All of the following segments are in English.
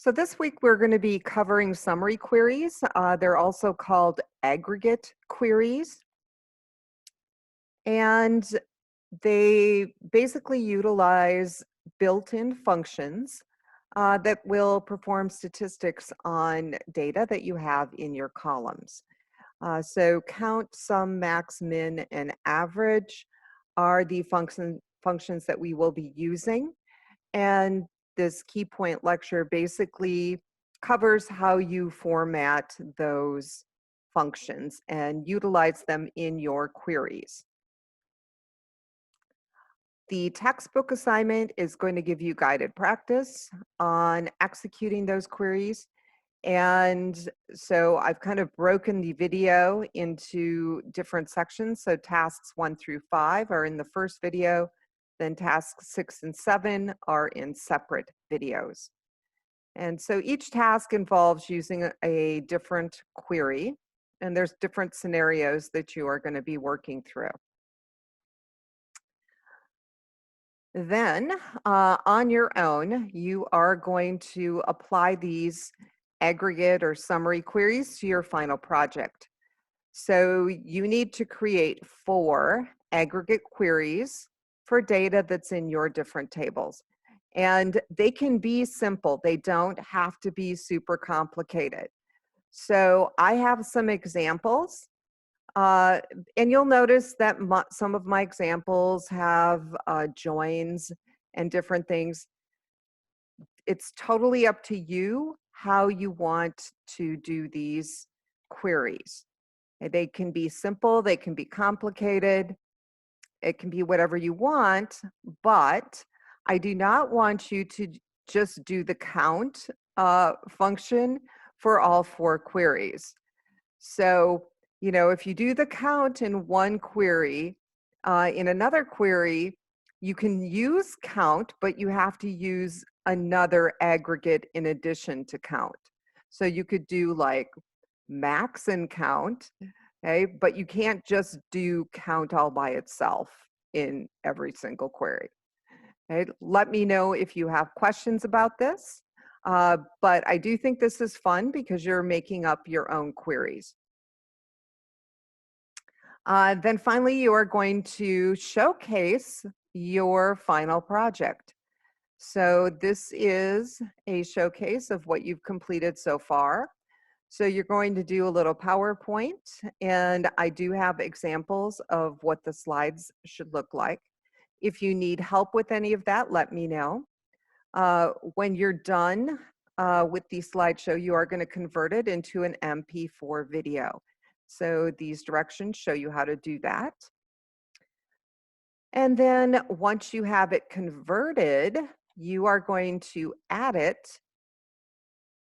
So this week we're going to be covering summary queries. They're also called aggregate queries. And they basically utilize built-in functions that will perform statistics on data that you have in your columns. So count, sum, max, min, and average are the functions that we will be using. And this key point lecture basically covers how you format those functions and utilize them in your queries. The textbook assignment is going to give you guided practice on executing those queries. And so I've kind of broken the video into different sections. So tasks 1 through 5 are in the first video, then tasks 6 and 7 are in separate videos. And so each task involves using a different query, and there's different scenarios that you are going to be working through. Then on your own, you are going to apply these aggregate or summary queries to your final project. So you need to create 4 aggregate queries for data that's in your different tables. And they can be simple. They don't have to be super complicated. So I have some examples. And you'll notice that some of my examples have joins and different things. It's totally up to you how you want to do these queries. They can be simple, they can be complicated, it can be whatever you want, but I do not want you to just do the count function for all 4 queries. So, you know, if you do the count in one query, in another query, you can use count, but you have to use another aggregate in addition to count. So you could do like max and count, okay? But you can't just do count all by itself in every single query. Okay? Let me know if you have questions about this. But I do think this is fun because you're making up your own queries. Then finally, you are going to showcase your final project. So this is a showcase of what you've completed so far. So you're going to do a little PowerPoint, and I do have examples of what the slides should look like. If you need help with any of that, let me know. When you're done with the slideshow, you are going to convert it into an MP4 video. So these directions show you how to do that. And then once you have it converted, you are going to add it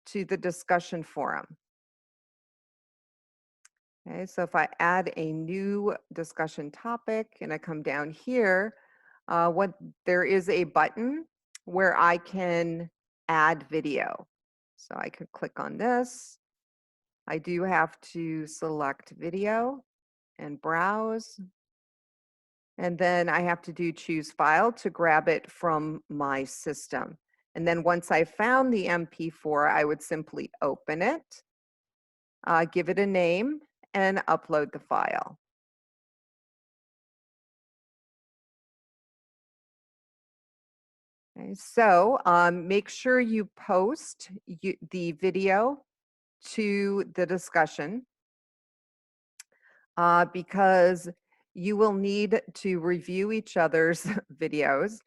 to the discussion forum. Okay, so if I add a new discussion topic and I come down here, there is a button where I can add video. So I could click on this. I do have to select video and browse. And then I have to do choose file to grab it from my system. And then once I found the MP4, I would simply open it, give it a name, and upload the file. Okay, so make sure you post the video to the discussion because you will need to review each other's videos,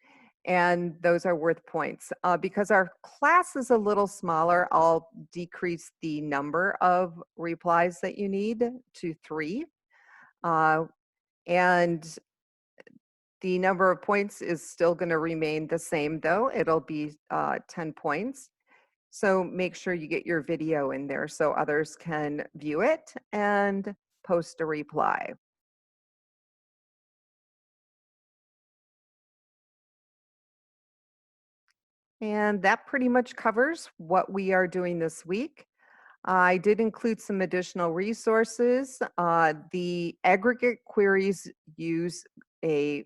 and those are worth points. Because our class is a little smaller, I'll decrease the number of replies that you need to 3. And the number of points is still going to remain the same, though. It'll be 10 points. So make sure you get your video in there so others can view it and post a reply. And that pretty much covers what we are doing this week. I did include some additional resources. The aggregate queries use a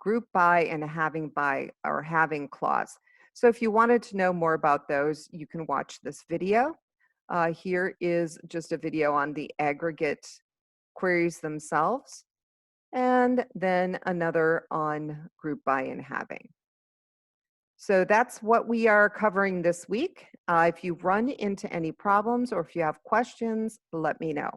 group by and having by or having clause. So if you wanted to know more about those, you can watch this video. Here is just a video on the aggregate queries themselves, and then another on group by and halving. So that's what we are covering this week. If you run into any problems or if you have questions, let me know.